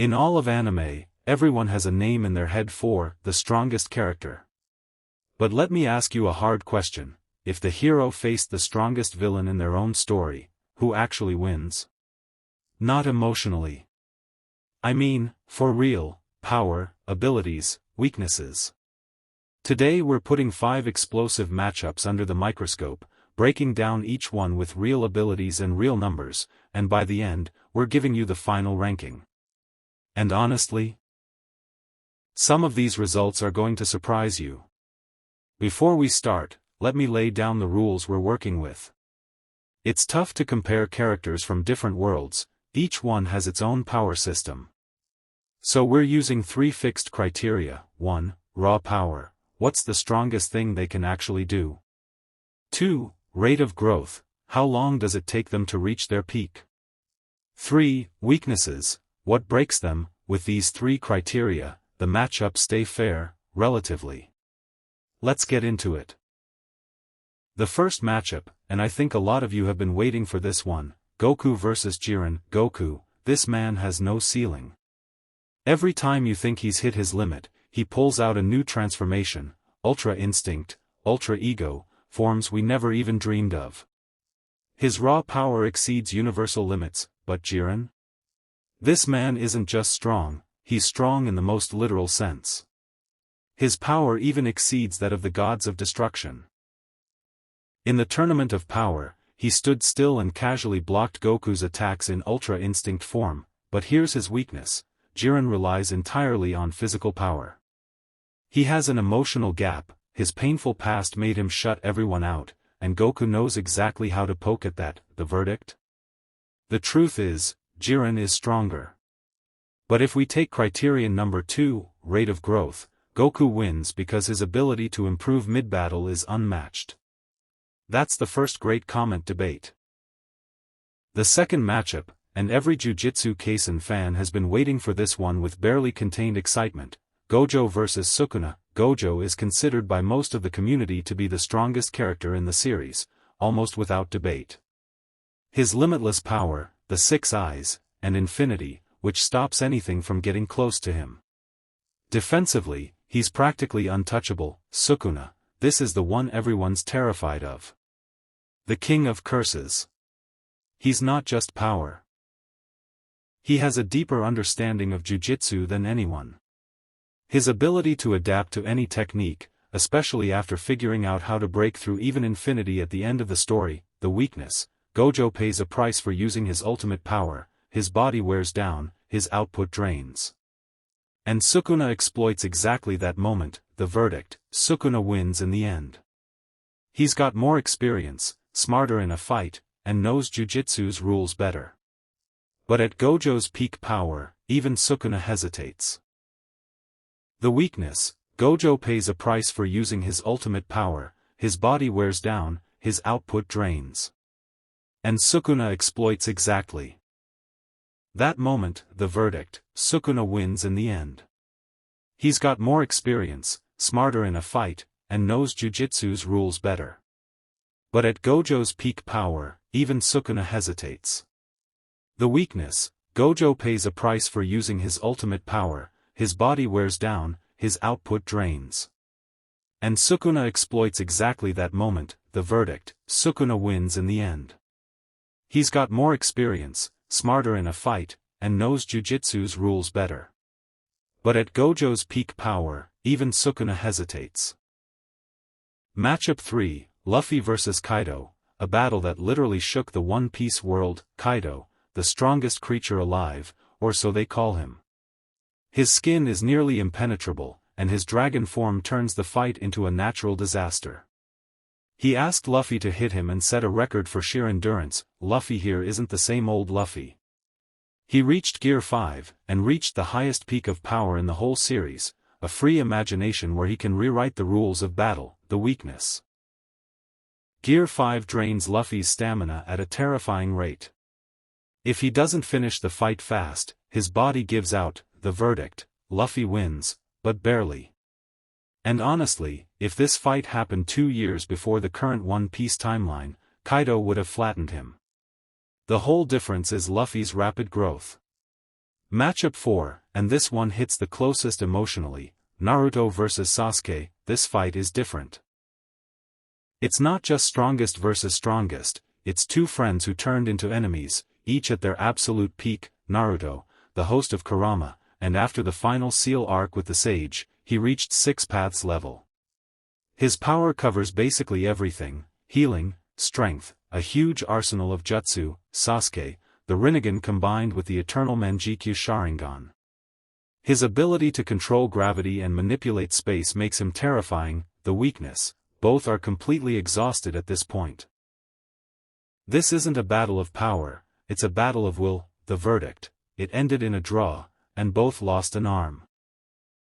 In all of anime, everyone has a name in their head for the strongest character. But let me ask you a hard question: if the hero faced the strongest villain in their own story, who actually wins? Not emotionally. I mean, for real, power, abilities, weaknesses. Today we're putting 5 explosive matchups under the microscope, breaking down each one with real abilities and real numbers, and by the end, we're giving you the final ranking. And honestly, some of these results are going to surprise you. Before we start, let me lay down the rules we're working with. It's tough to compare characters from different worlds, each one has its own power system. So we're using 3 fixed criteria: 1. Raw power. What's the strongest thing they can actually do? 2. Rate of growth. How long does it take them to reach their peak? 3. Weaknesses. What breaks them? With these 3 criteria, the matchups stay fair, relatively. Let's get into it. The first matchup, and I think a lot of you have been waiting for this one: Goku vs Jiren. Goku, this man has no ceiling. Every time you think he's hit his limit, he pulls out a new transformation: Ultra Instinct, Ultra Ego, forms we never even dreamed of. His raw power exceeds universal limits, but Jiren? This man isn't just strong, he's strong in the most literal sense. His power even exceeds that of the gods of destruction. In the tournament of power, he stood still and casually blocked Goku's attacks in Ultra Instinct form, but here's his weakness: Jiren relies entirely on physical power. He has an emotional gap, his painful past made him shut everyone out, and Goku knows exactly how to poke at that. The verdict? The truth is, Jiren is stronger. But if we take criterion number 2, rate of growth, Goku wins because his ability to improve mid-battle is unmatched. That's the first great comment debate. The second matchup, and every Jujutsu Kaisen fan has been waiting for this one with barely contained excitement: Gojo vs Sukuna. Gojo is considered by most of the community to be the strongest character in the series, almost without debate. His limitless power, the 6 eyes, and infinity, which stops anything from getting close to him. Defensively, he's practically untouchable. Sukuna, this is the one everyone's terrified of. The king of curses. He's not just power. He has a deeper understanding of Jujutsu than anyone. His ability to adapt to any technique, especially after figuring out how to break through even infinity at the end of the story. The weakness: Gojo pays a price for using his ultimate power, his body wears down, his output drains. And Sukuna exploits exactly that moment. The verdict: Sukuna wins in the end. He's got more experience, smarter in a fight, and knows Jujutsu's rules better. But at Gojo's peak power, even Sukuna hesitates. The weakness: Gojo pays a price for using his ultimate power, his body wears down, his output drains. And Sukuna exploits exactly that moment. The verdict: Sukuna wins in the end. He's got more experience, smarter in a fight, and knows Jujutsu's rules better. But at Gojo's peak power, even Sukuna hesitates. The weakness: Gojo pays a price for using his ultimate power, his body wears down, his output drains. And Sukuna exploits exactly that moment. The verdict: Sukuna wins in the end. He's got more experience, smarter in a fight, and knows Jujutsu's rules better. But at Gojo's peak power, even Sukuna hesitates. Matchup 3, Luffy vs Kaido, a battle that literally shook the One Piece world. Kaido, the strongest creature alive, or so they call him. His skin is nearly impenetrable, and his dragon form turns the fight into a natural disaster. He asked Luffy to hit him and set a record for sheer endurance. Luffy here isn't the same old Luffy. He reached Gear 5, and reached the highest peak of power in the whole series, a free imagination where he can rewrite the rules of battle. The weakness: Gear 5 drains Luffy's stamina at a terrifying rate. If he doesn't finish the fight fast, his body gives out. The verdict: Luffy wins, but barely. And honestly, if this fight happened 2 years before the current One Piece timeline, Kaido would have flattened him. The whole difference is Luffy's rapid growth. Matchup 4, and this one hits the closest emotionally, Naruto vs Sasuke. This fight is different. It's not just strongest versus strongest, it's two friends who turned into enemies, each at their absolute peak. Naruto, the host of Kurama, and after the final seal arc with the sage, he reached 6 paths level. His power covers basically everything: healing, strength, a huge arsenal of jutsu. Sasuke, the Rinnegan combined with the eternal Manjikyu Sharingan. His ability to control gravity and manipulate space makes him terrifying. The weakness: both are completely exhausted at this point. This isn't a battle of power, it's a battle of will. The verdict: it ended in a draw, and both lost an arm.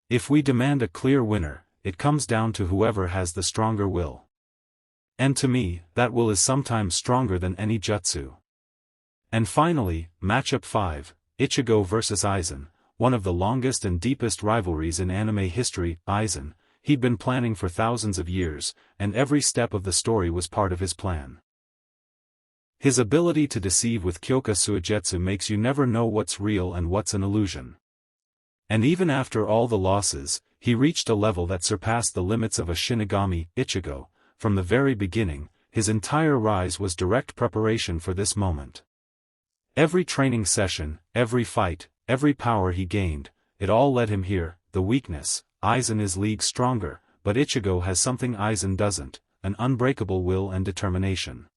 If we demand a clear winner, it comes down to whoever has the stronger will. And to me, that will is sometimes stronger than any jutsu. And finally, matchup 5, Ichigo vs Aizen, one of the longest and deepest rivalries in anime history. Aizen, he'd been planning for thousands of years, and every step of the story was part of his plan. His ability to deceive with Kyoka Suigetsu makes you never know what's real and what's an illusion. And even after all the losses, he reached a level that surpassed the limits of a Shinigami. Ichigo, from the very beginning, his entire rise was direct preparation for this moment. Every training session, every fight, every power he gained, it all led him here. The weakness: Aizen is leagues stronger, but Ichigo has something Aizen doesn't, an unbreakable will and determination.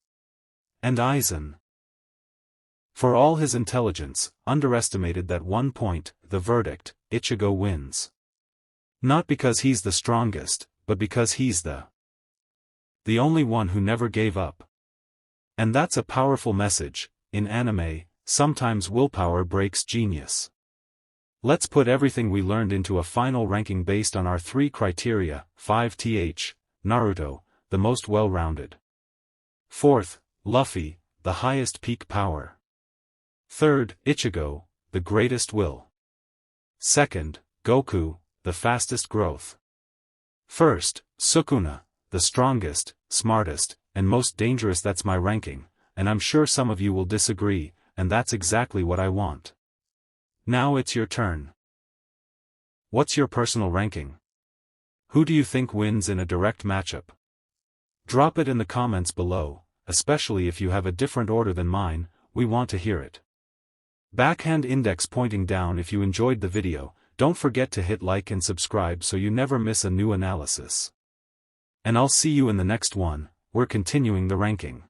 And Aizen, for all his intelligence, underestimated that one point. The verdict: Ichigo wins. Not because he's the strongest, but because he's the only one who never gave up. And that's a powerful message. In anime, sometimes willpower breaks genius. Let's put everything we learned into a final ranking based on our 3 criteria. 5th, Naruto, the most well-rounded. 4th, Luffy, the highest peak power. 3rd, Ichigo, the greatest will. 2nd, Goku, the fastest growth. 1st, Sukuna, the strongest, smartest, and most dangerous. That's my ranking, and I'm sure some of you will disagree, and that's exactly what I want. Now it's your turn. What's your personal ranking? Who do you think wins in a direct matchup? Drop it in the comments below, especially if you have a different order than mine. We want to hear it. Backhand index pointing down if you enjoyed the video. Don't forget to hit like and subscribe so you never miss a new analysis. And I'll see you in the next one. We're continuing the ranking.